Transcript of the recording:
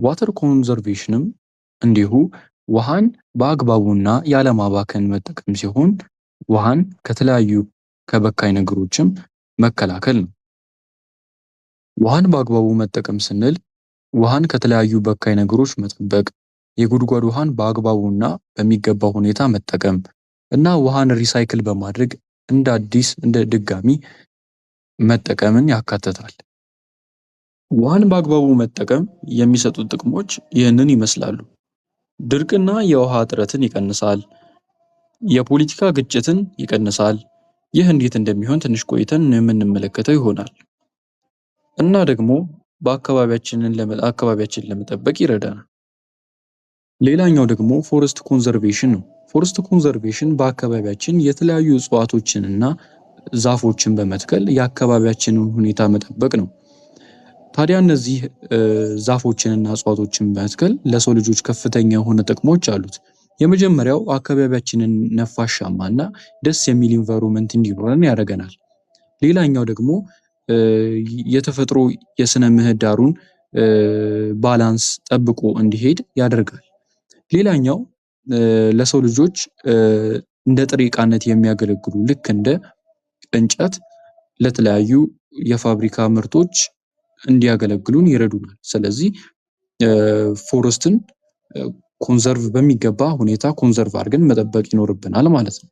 ዋተር ኮንዘርቬሽንም እንዲሁ ውሃን በአግባቡና ያለማባከን መጠቀም ሲሆን ውሃን ከተለያዩ ከበካይ ነገሮችም መከላከል ነው። ውሃን በአግባቡ መጠቀም ስንል ውሃን ከተለያዩ በካይ ነገሮች መጠበቅ፣ የጉድጓድ ውሃን በአግባቡና በሚገባው ሁኔታ መጠቀም እና ውሃን ሪሳይክል በማድረግ እንደ አዲስ እንደ ድጋሚ መጠቀምን ያካትታል። ውሃን በአግባቡ መጠቀም የሚሰጡት ጥቅሞች ይህንን ይመስላሉ። ድርቅና የውሃ እጥረትን ይቀንሳል። የፖለቲካ ግጭትን ይቀንሳል። ይህ እንዴት እንደሚሆን ትንሽ ቆይተን የምንመለከተው ይሆናል። እና ደግሞ አካባቢያችንን ለመጠበቅ ይረዳናል። ሌላኛው ደግሞ ፎረስት ኮንዘርቬሽን ነው። ፎረስት ኮንዘርቬሽን በአካባቢያችን የተለያዩ እጽዋቶችንና ዛፎችን በመትከል የአካባቢያችንን ሁኔታ መጠበቅ ነው። ታዲያ እነዚህ ዛፎችንና እጽዋቶችን በመትከል ለሰው ልጆች ከፍተኛ የሆነ ጥቅሞች አሉት። የመጀመሪያው አካባቢያችንን ነፋሻማና ደስ የሚል ኢንቫይሮንመንት እንዲኖረን ያደርገናል። ሌላኛው ደግሞ የተፈጥሮ የስነ ምህዳሩን ባላንስ ጠብቆ እንዲሄድ ያደርጋል። ሌላኛው ለሰው ልጆች እንደ ጥሬ ዕቃነት የሚያገለግሉ ልክ እንደ እንጨት ለተለያዩ የፋብሪካ ምርቶች እንዲያገለግሉን ይረዱናል። ስለዚህ ፎረስትን ኮንዘርቭ በሚገባ ሁኔታ ኮንዘርቭ አድርገን መጠበቅ ይኖርብናል ማለት ነው።